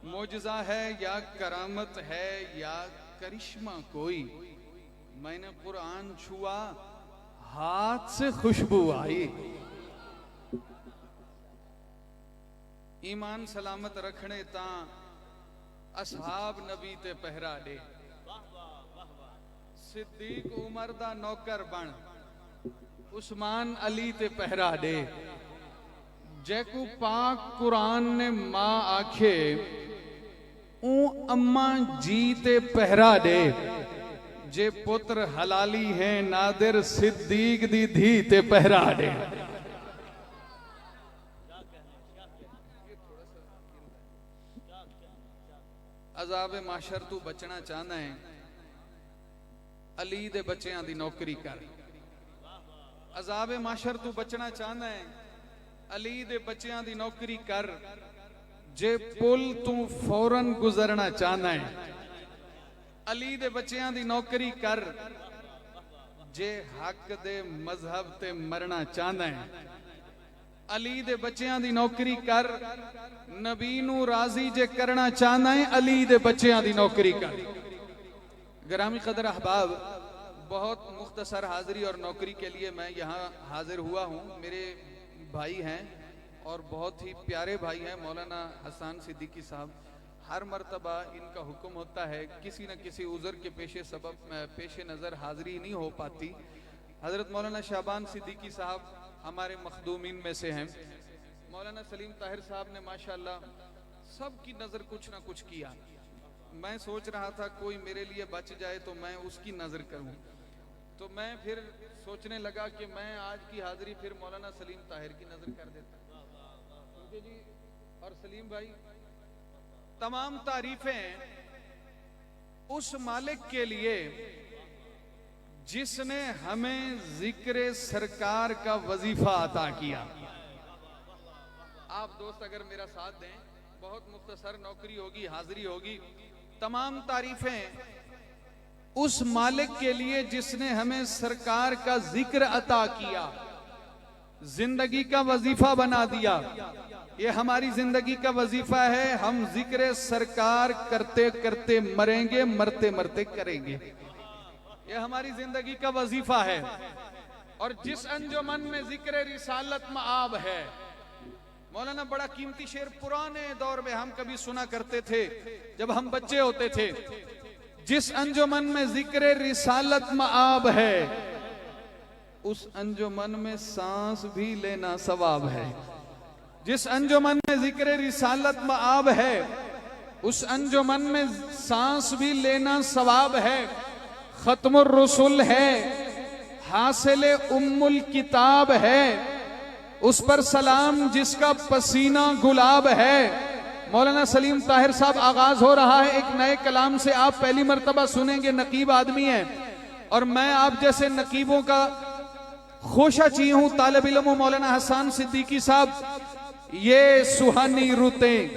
मोजज़ा है या करामत है या करिश्मा कोई, मैंने कुरान छुआ हाथ से खुशबू आई। ईमान सलामत रखने ता असहाब नबी ते पहरा दे, सिद्दीक उमर दा नौकर बन उस्मान अली ते पहरा दे। जैकू पाक कुरान ने मां आखे ऊ अम्मा जी ते पहरा दे। जे पुत्र हलाली है नादिर सिद्दीक दी धी ते पहरा दे। अजाब माशर तू बचना चाहना है, अली दे बच्चों दी नौकरी कर। अजाब माशर तू बचना चाहना है, अली दे बच्चों दी नौकरी कर। जे पुल तू फौरन गुजरना चाहना है, अली दे बच्चों दी नौकरी कर। जे हक दे मजहब ते मरना चाहना है, अली दे बच्चों दी नौकरी कर। नबी नू राजी जे करना चाहना है, अली दे बच्चों दी नौकरी कर। ग्रामी कदर अहबाब, बहुत मुख्तसर हाजिरी और नौकरी के लिए मैं यहाँ हाजिर हुआ हूँ। मेरे भाई हैं और बहुत ही प्यारे भाई हैं, मौलाना हसन सिद्दीकी साहब। हर मर्तबा इनका हुक्म होता है, किसी न किसी उज़र के पेश नज़र हाजिरी नहीं हो पाती। हज़रत मौलाना शाबान सिद्दीकी साहब हमारे मखदूमीन में से हैं। मौलाना सलीम ताहिर साहब ने माशाअल्लाह सबकी नज़र कुछ ना कुछ किया। मैं सोच रहा था कोई मेरे लिए बच जाए तो मैं उसकी नज़र करूं, तो मैं फिर सोचने लगा कि मैं आज की हाजिरी फिर मौलाना सलीम ताहिर की नज़र कर देता। जी और सलीम भाई, तमाम तारीफें उस मालिक के लिए जिसने हमें जिक्र सरकार का वजीफा अता किया। आप दोस्त अगर मेरा साथ दें, बहुत मुख्तसर नौकरी होगी, हाजिरी होगी। तमाम तारीफें उस मालिक के लिए जिसने हमें सरकार का जिक्र अता किया, जिंदगी का वजीफा बना दिया। ये हमारी जिंदगी का वजीफा है, हम जिक्र सरकार करते करते मरेंगे, मरते मरते करेंगे। ये हमारी जिंदगी का वजीफा है। और जिस अंजुमन में जिक्र रिसालत मआब है, मौलाना बड़ा कीमती शेर पुराने दौर में हम कभी सुना करते थे जब हम बच्चे होते थे। जिस अंजुमन में जिक्र रिसालत मआब है, उस अंजुमन में सांस भी लेना सवाब है। जिस अंजुमन में जिक्र रिसालत मआब है, उस अंजुमन में सांस भी लेना सवाब है। खत्मुर रसूल है, हासिल उम्मुल किताब है, उस पर सलाम जिसका पसीना गुलाब है। मौलाना सलीम ताहिर साहब, आगाज हो रहा है एक नए कलाम से। आप पहली मर्तबा सुनेंगे, नकीब आदमी है और मैं आप जैसे नकीबों का खोशाची हूं। तालिब इल्म मौलाना हसन सिद्दीकी साहब, ये सुहानी रुतें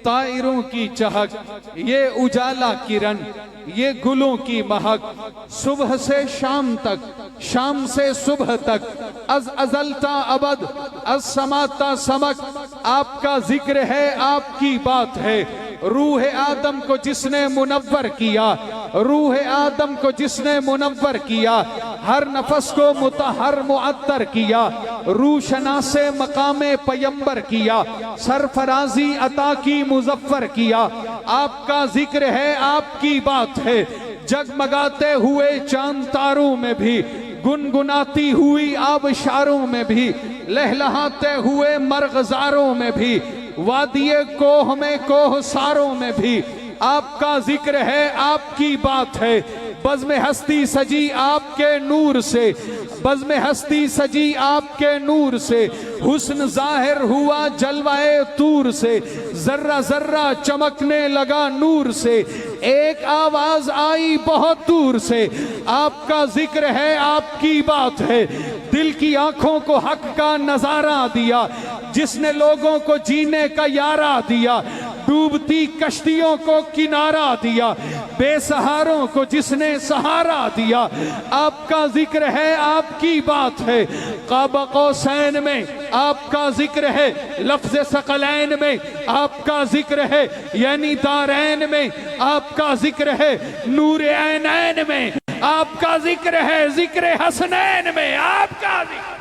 तायरों की चहक, ये उजाला किरण, ये गुलों की महक, सुबह से शाम तक, शाम से सुबह तक, अज अजलता अबद, अज समाता समक, आपका जिक्र है, आपकी बात है। रूह आदम को जिसने मुनव्वर किया, रूह आदम को जिसने मुनव्वर किया, हर नफस को मुतहर मुअत्तर किया, रूह शनासे मकामे पैगंबर किया, सरफराजी अता की मुजफ्फर किया। आपका जिक्र है, आपकी बात है। जगमगाते हुए चांद तारों में भी, गुनगुनाती हुई आबशारों में भी, लहलहाते हुए मरगजारों में भी, वादिये कोह में कोहसारों में भी आपका जिक्र है, आपकी बात है। बज़्म हस्ती सजी आपके नूर से, बज़्म हस्ती सजी आपके नूर से, हुस्न जाहिर हुआ जलवाए तूर से, जर्रा जर्रा चमकने लगा नूर से, एक आवाज आई बहुत दूर से, आपका जिक्र है, आपकी बात है। दिल की आंखों को हक का नजारा दिया, जिसने लोगों को जीने का यारा दिया, डूबती कश्तियों को किनारा दिया, बेसहारों को जिसने सहारा दिया। आपका जिक्र है, आपकी बात है, क़ाब क़ौसैन में आपका जिक्र है, लफ्ज़ सकलैन में आपका जिक्र है, यानी दारैन में आपका जिक्र है, नूर ऐनैन में आपका जिक्र है, जिक्र हसनैन में आपका जिक्र।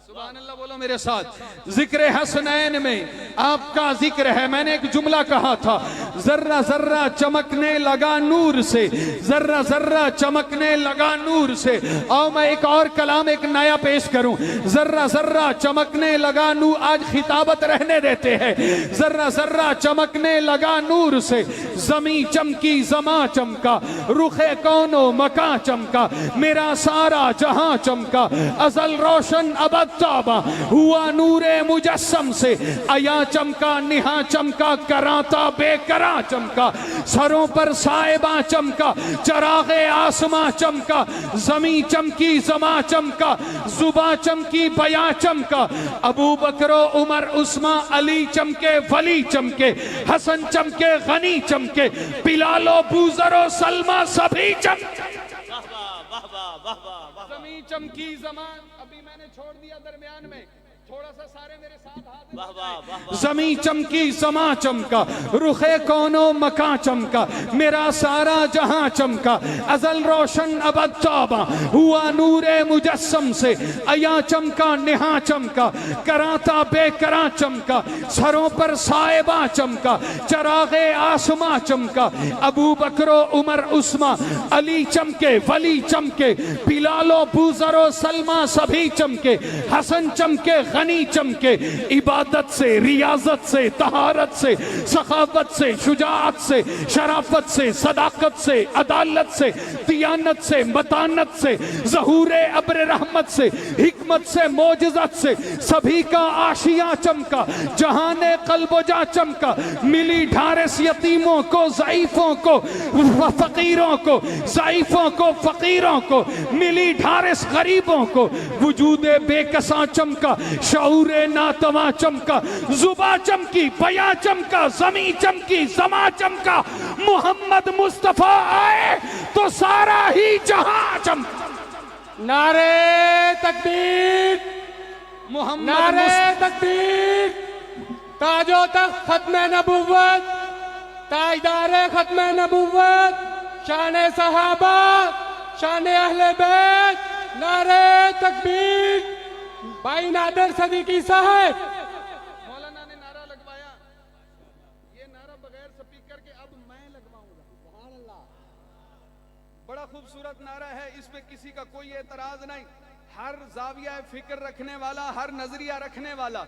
सुभान अल्लाह बोलो मेरे साथ, जिक्र हसनैन में आपका जिक्र है। मैंने एक जुमला कहा था, जर्रा जर्रा चमकने लगा नूर से, जर्रा जर्रा चमकने लगा नूर से। और मैं एक और कलाम एक नया पेश करूं, जर्रा जर्रा चमकने लगा नूर। आज खिताबत रहने देते हैं। जर्रा जर्रा चमकने लगा नूर से, जमी चमकी जमा चमका, रुखे कौनो मका चमका, मेरा सारा जहां चमका, अजल रोशन अबद ताबा हुआ नूरे मुजस्सम से, अया चमका निहा चमका, कराता बेकरा चमका, सरों पर साहिबा चमका, चरागे आसमां चमका, जमी चमकी जमा चमका, जुबा चमकी बया चमका, अबू बकरो उमर उस्मा अली चमके वली चमके, हसन चमके गनी चमके, बिलालो बूजरो सलमा सभी चमके। जमी चमकी जमान, अभी मैंने छोड़ दिया दरमियान में, थोड़ा सा सारे मेरे साथ हाथ। जमी चमकी समा चमका, रुखे कौनो मका चमका, मेरा सारा जहां चमका, अजल रोशन अबद ताबा हुआ नूरे मुजस्सम से, अया चमका निहा चमका, कराता बेकरा चमका, सरों पर साहिबा चमका, चरागे आसमां चमका, अबू बकरो उमर उस्मा अली चमके वली चमके, बिलालो बूजरो सलमा सभी चमके, हसन चमके गनी चमके, इबादत से रियाजत से तहारत से सखावत से शुजाअत से शराफत से सदाकत से अदालत से दियानत से मतानत से ज़हूरे अब्र रहमत से हिकमत से मोजज़त से सभी का आशिया चमका, जहाने कल्बोजा चमका, मिली ढारस यतीमों को ज़ईफ़ों को फ़कीरों को, ज़ईफ़ों को फ़कीरों को, मिली ढारस गरीबों को, वजूदे बेकसा चमका, शऊरे नातवा चमका, जुबा चमकी बया चमका, जमी चमकी जमा चमका, मोहम्मद मुस्तफा आए तो सारा ही जहां चमका। नारे तकबीर, नारे तकबीर, ताजो तख्त खत्म नबुव्वत, ताजदारे खत्म नबुव्वत, शान सहाबा, शान अहले बैत, नारे तकबीर। भाई नादर सदीकी साहब, मौलाना ने नारा लगवाया, ये नारा बगैर स्पीकर के अब मैं लगवाऊंगा। सुभान अल्लाह, बड़ा खूबसूरत नारा है, इस पे किसी का कोई एतराज नहीं। हर जाविया फिक्र रखने वाला, हर नजरिया रखने वाला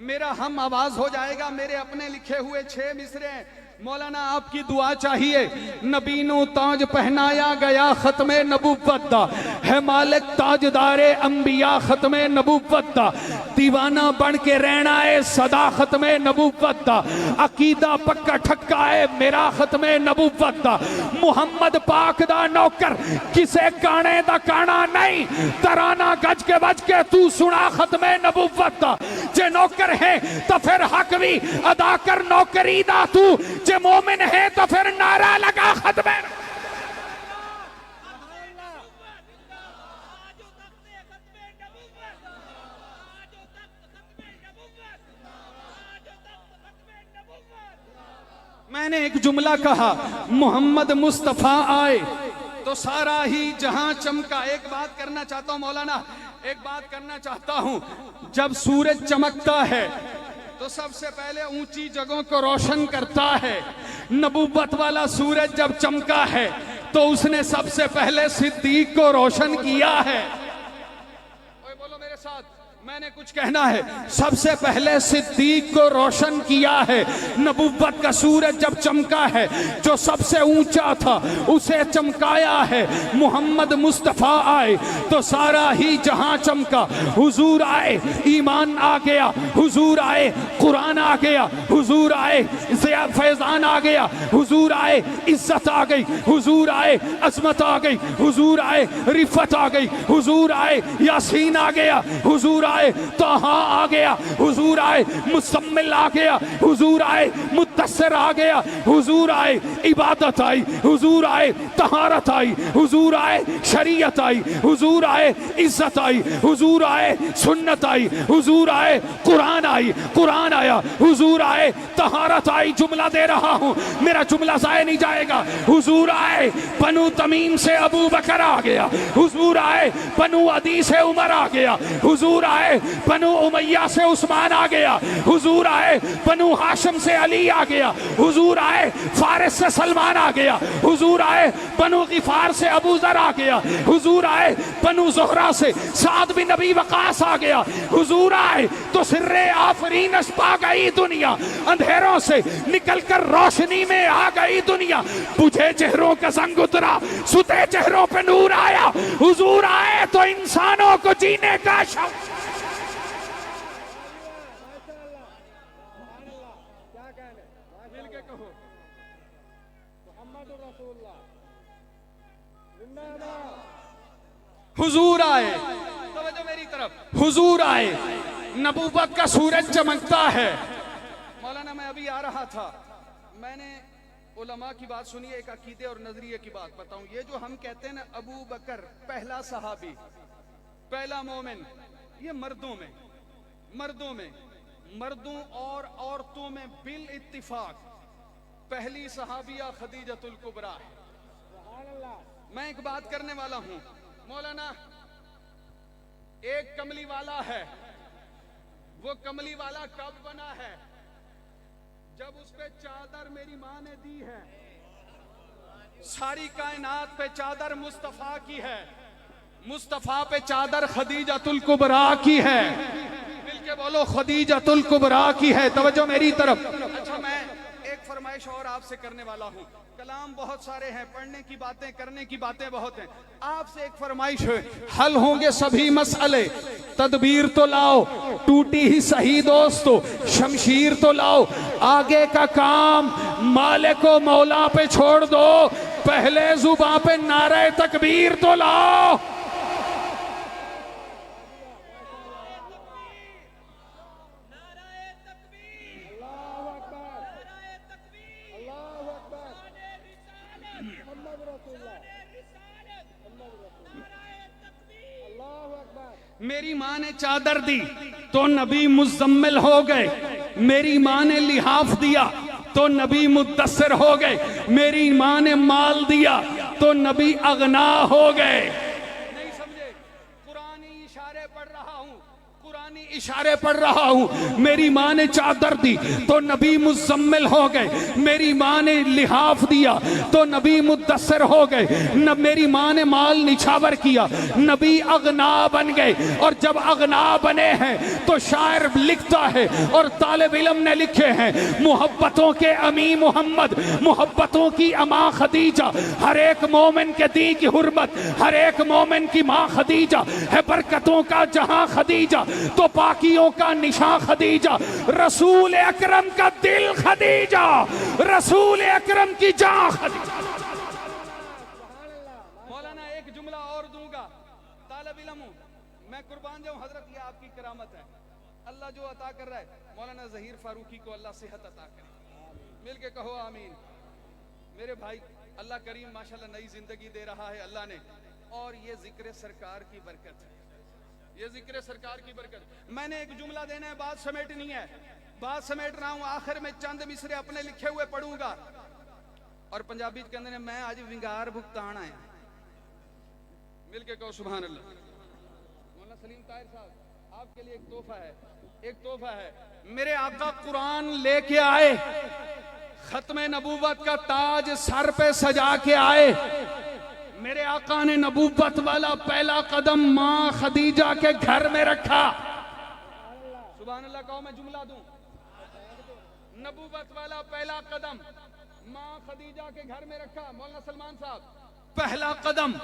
मेरा हम आवाज हो जाएगा। मेरे अपने लिखे हुए 6 मिसरे हैं। मौलाना आपकी दुआ चाहिए। नबीनो ताज पहनाया गया खत्मे नबुव्वत दा, है मालिक ताजदारे अंबिया खत्मे नबुव्वत दा, दीवाना बन के रहना है सदा खत्मे नबुव्वत दा, अकीदा पक्का ठक्का है मेरा खत्मे नबुव्वत दा, मुहम्मद पाक दा नौकर किसे काने दा काना नहीं, तराना गज के बज के तू सुना खत्मे नबुव्वत दा। जे नौकर है तो फिर हक भी अदा कर नौकरी दा तू, जे मोमिन है तो फिर नारा लगा खत्म। मैंने एक जुमला कहा, मोहम्मद मुस्तफा आए तो सारा ही जहां चमका। एक बात करना चाहता हूं मौलाना, एक बात करना चाहता हूं, जब सूरज चमकता है तो सबसे पहले ऊंची जगहों को रोशन करता है। नबूवत वाला सूरज जब चमका है तो उसने सबसे पहले सिद्दीक को रोशन किया है। ओए बोलो मेरे साथ, मैंने कुछ कहना है। सबसे पहले सिद्दीक को रोशन किया है। नबूवत का सूरज जब चमका है, जो सबसे ऊंचा था उसे चमकाया है। मोहम्मद मुस्तफा आए तो सारा ही जहां चमका। हुजूर आए, ईमान आ गया। हुजूर आए, कुरान आ गया। हुजूर आए, फैजान आ गया। हुजूर आए, इज्जत आ गई। हुजूर आए, अजमत आ गई। हुजूर आए, रिफत आ गई। हुजूर आए, यासीन आ गया। हुजूर आए तहा आ गया, हुजूर आए मुसम्मिल आ गया, हुजूर आए मुद्दस्सिर आ गया, हुजूर आए इबादत आई, हुजूर आए तहारत आई, हुजूर आए शरीयत आई, हुजूर आए इज्जत आई, हुजूर आए सुन्नत आई, हुजूर आए कुरान आई, कुरान आया, हुजूर आए तहारत आई। जुमला दे रहा हूं, मेरा जुमला जाया नहीं जाएगा। हुजूर आए बनु तमीम से अबू बकर आ गया, हुजूर आए बनु अदी से उमर आ गया, हुजूर आए बनु उमैया से उस्मान आ गया, हुजूर आए बनु हाशिम से अली आ गया, हुजूर आए फारिस से सलमान आ गया, हुजूर आए बनु गिफार से अबू जर आ गया, हुजूर आए बनु ज़ुहरा से साद बिन नबी वकास आ गया, हुजूर आए तो सिर्रे आफरीनश पा गई दुनिया, अंधेरों से निकलकर रोशनी में आ गई दुनिया, बुझे चेहरों का संग उतरा, सुते चेहरों पे नूर आया, हुजूर आए तो इंसानों को जीने का शौक। मिलके कहो मुहम्मदुर रसूलुल्लाह जिंदाबाद। हुजूर आए, तवज्जो मेरी तरफ, हुजूर आए, नबूवत का सूरज चमकता है। मौलाना मैं अभी आ रहा था, मैंने उलमा की बात सुनी, एक अकीदे और नजरिए की बात बताऊं। ये जो हम कहते हैं ना अबू बकर पहला सहाबी, पहला मोमिन, ये मर्दों में मर्दों और औरतों में बिल इत्तिफाक पहली सहाबिया खदीजतुल कुबरा है। मैं एक बात करने वाला हूं मौलाना, एक कमली वाला है, वो कमली वाला कब बना है? जब उस पे चादर मेरी मां ने दी है। सारी कायनात पे चादर मुस्तफा की है, मुस्तफा पे चादर खदीजतुल कुबरा की है। मिलके बोलो खदीजतुल कुबरा की है। तवज्जो मेरी तरफ। अच्छा मैं एक फरमाइश और आपसे करने वाला हूं। कलाम बहुत सारे हैं, पढ़ने की बातें करने की बातें बहुत हैं। आपसे एक फरमाइश है, हल होंगे सभी मसले, तदबीर तो लाओ, टूटी ही सही दोस्तों शमशीर तो लाओ, आगे का काम मालिक व मौला पे छोड़ दो, पहले जुबां पे नारे तकबीर तो लाओ। मेरी माँ ने चादर दी तो नबी मुजम्मिल हो गए, मेरी माँ ने लिहाफ दिया तो नबी मुद्दस्सिर हो गए, मेरी माँ ने माल दिया तो नबी अगना हो गए। नहीं समझे? कुरानी इशारे पढ़ रहा हूँ, कुरानी इशारे पढ़ रहा हूँ। मेरी माँ ने चादर दी तो नबी मुजम्मिल हो गए, मेरी माँ ने लिहाफ दिया तो नबी मुद्दस्सिर हो गए, न मेरी माँ ने माल निछावर किया, नबी अगना बन गए। और जब अगना बने हैं तो शायर लिखता है और तालिब इल्म ने लिखे हैं, मोहब्बतों के अमी मोहम्मद, मोहब्बतों की अमा खदीजा, हर एक मोमिन के दी की हुर्मत, हर एक मोमिन की माँ खदीजा है, बरकतों का जहां खदीजा तो पाकियों का निशा खदीजा, रसूल अकरम का दिल खदीजा, रसूल अकरम की जान खदीजा। मौलाना एक जुमला और दूंगा, तालिब इल्म हूं मैं, कुर्बान जाऊं हजरत, ये आपकी करामत है, अल्लाह जो अता कर रहा है। मौलाना ज़हीर फारूकी को अल्लाह सेहत अता करे, मिलके कहो आमीन। मेरे भाई अल्लाह करीम माशाल्लाह नई जिंदगी दे रहा है अल्लाह ने, और ये जिक्र सरकार की बरकत है, ये जिक्र सरकार की बरकत। मैंने एक जुमला देना है, बात समेटनी है, बात समेट रहा हूं। आखिर में चंद मिसरे अपने लिखे हुए पढ़ूंगा और पंजाबी के अंदर मैं आज विंगार भुगतान आया। मिलके कहो सुभान अल्लाह। मौलाना सलीम ताहिर साहब आपके लिए एक तोहफा है, एक तोहफा है। मेरे आका कुरान लेके आए, खत्मे नबूवत का ताज सर पे सजा के आए। मेरे आका ने नबूवत वाला पहला कदम माँ खदीजा के घर में रखा। सुभान अल्लाह कहो, मैं जुमला दूं, नबूवत वाला पहला कदम माँ खदीजा के घर में रखा। मौलाना सलमान साहब पहला कदम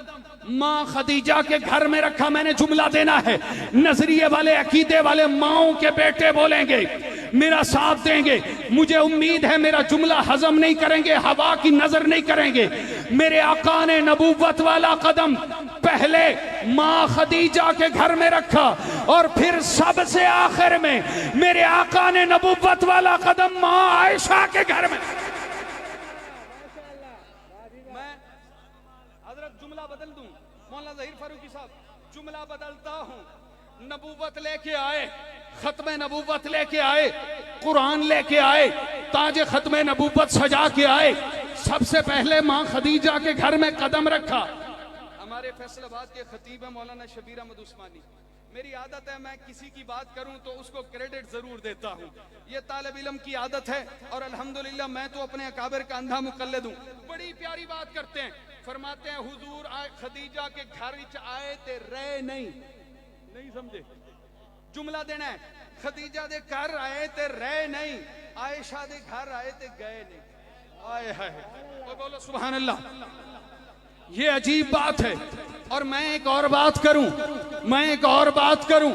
मां खदीजा के घर में रखा। मैंने जुमला देना है, नजरिए वाले अकीदे वाले माओं के बेटे बोलेंगे, मेरा साथ देंगे। मुझे उम्मीद है मेरा जुमला हजम नहीं करेंगे, हवा की नजर नहीं करेंगे। मेरे आका ने नबूवत वाला कदम पहले मां खदीजा के घर में रखा और फिर सबसे आखिर में मेरे आका ने नबूवत वाला कदम मां आयशा के घर में। जुमला बदल दूं, मौलाना ज़हीर फारूकी साहब, जुमला बदलता हूं। नबूवत लेके आए, खत्मे नबूवत लेके आए, कुरान लेके आए, ताजे खत्मे नबूवत सजा के आए। सबसे पहले मां खदीजा के घर में कदम रखा। हमारे फैसलाबाद के खतीब है मौलाना शबीर अहमद उस्मानी। मेरी आदत है मैं किसी की बात करूं तो उसको क्रेडिट जरूर देता हूं, ये तालिब इल्म की आदत है। और अल्हम्दुलिल्लाह मैं तो अपने अकाबिर का अंधा मुकल्लिद हूं। बड़ी प्यारी बात करते हैं, फरमाते हैं हुजूर आए खदीजा के घर आए ते रहे नहीं समझे। जुमला देना है, खदीजा दे घर आए ते रहे नहीं, आयशा दे घर आए ते गए नहीं। आए हाय, तो बोलो सुभान अल्लाह। ये अजीब बात है। और मैं एक और बात करूं,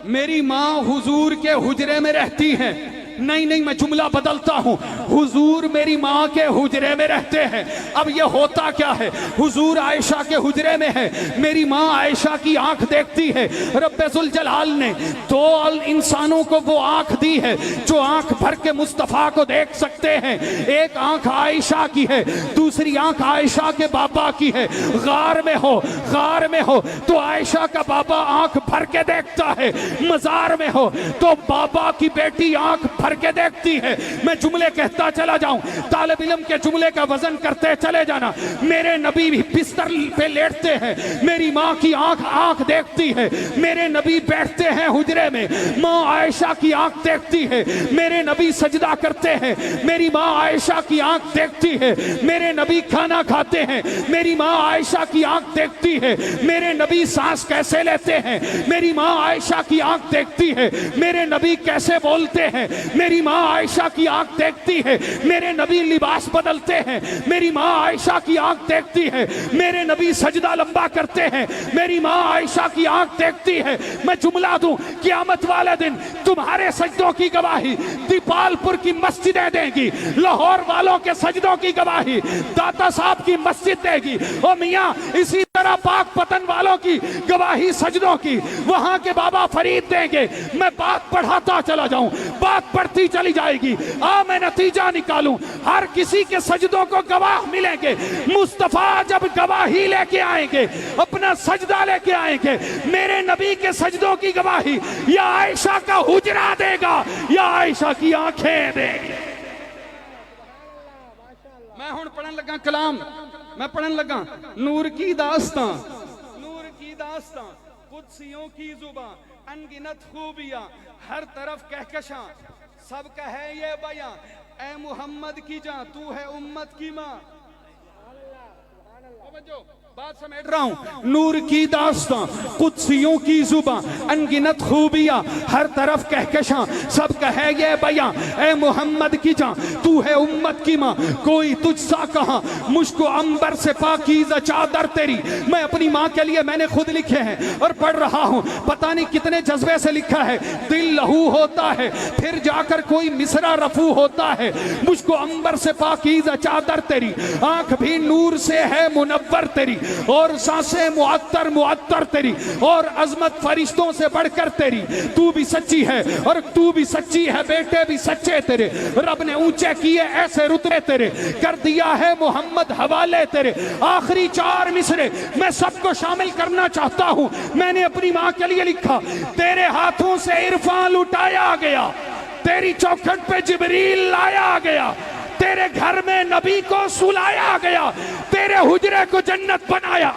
मेरी मां हुजूर के हुजरे में रहती है। नहीं, मैं जुमला बदलता हूं, हुजूर मेरी मां के हुजरे में रहते हैं। अब ये होता क्या है, हुजूर आयशा के हुजरे में है, मेरी मां आयशा की आंख देखती है। रब्बुल जलाल ने दो इंसानों को वो आंख दी है जो आंख भर के मुस्तफा को देख सकते हैं। एक आंख आयशा की है, दूसरी आंख आयशा के बाबा की है। गार में हो तो आयशा का बाबा आंख भर के देखता है, मजार में हो तो बाबा की बेटी आंख भर के देखती है। मैं जुमले कहता चला जाऊं, तालिब इल्म के जुमले का वजन करते चले जाना। मेरे नबी भी बिस्तर पे लेटते हैं, मेरी मां की आंख देखती है। मेरे नबी बैठते हैं हुजरे में, मां आयशा की आंख देखती है। मेरे नबी सजदा करते हैं, मेरी मां आयशा की आंख देखती है। मेरे नबी खाना खाते हैं, मेरी मां आयशा की आंख देखती है। मेरे नबी सांस कैसे लेते हैं, मेरी मां आयशा की आंख देखती है। मेरे नबी कैसे बोलते हैं, मेरी मां आयशा की आंख देखती है। मेरे नबी लिबास बदलते हैं, मेरी मां आयशा की आंख देखती है। मेरे नबी सजदा लंबा करते हैं, मेरी मां आयशा की आंख देखती है। मैं जुमला दूं, क़यामत वाले दिन तुम्हारे सजदों की गवाही दीपालपुर की मस्जिदें देंगी, लाहौर वालों के सजदों की गवाही दाता साहब की मस्जिद देगी। ओ मियां, इसी तरह पाक पतन वालों की गवाही सजदों की वहां के बाबा फरीद देंगे। मैं बात बढ़ाता चला जाऊं, बात बढ़ती चली जाएगी। मैं नतीजा निकालूं, हर किसी के सजदों को गवाह मिलेंगे। मुस्तफा जब गवाही लेके आएंगे, अपना सजदा लेके आएंगे, मेरे नबी के सजदों की गवाही या आयशा का हुजरा देगा या आयशा की आंखें देंगी। मैं हुण पढ़न लगा कलाम, मैं पढ़न लगा नूर की दास्तां, कुदसियों की जुबां, अनगिनत खूबियां, हर तरफ कहकशां, सबका है ये बयां, ए मोहम्मद की जान तू है उम्मत की मां। बात समेट रहा हूं, नूर की दास्तां, कुदसियों की जुबां, अनगिनत खूबियां, हर तरफ कहकशां, सबका है ये बयां, ए मोहम्मद की जान तू है उम्मत की मां। कोई तुझसा कहां, मुझको अंबर से पाकीज़ा चादर तेरी। मैं अपनी मां के लिए मैंने खुद लिखे हैं और पढ़ रहा हूं, पता नहीं कितने जज्बे से लिखा है। दिल लहू होता है, फिर जाकर कोई मिसरा रफू होता है। मुझको अंबर से पाकीज़ा चादर तेरी, आंख भी नूर से है मुनव्वर तेरी, और सांसें मुअत्तर तेरी, और अजमत फरिश्तों से बढ़कर तेरी। तू भी सच्ची है और तू भी सच्ची है, बेटे भी सच्चे तेरे। रब ने ऊंचे किए ऐसे रुतबे तेरे, कर दिया है मोहम्मद हवाले तेरे। आखिरी 4 मिसरे मैं सबको शामिल करना चाहता हूं। मैंने अपनी मां के लिए लिखा, तेरे हाथों से इरफान लुटाया गया, तेरी चौखट पे जिब्रील लाया गया, तेरे घर में नबी को सुलाया गया, तेरे हुजरे को जन्नत बनाया।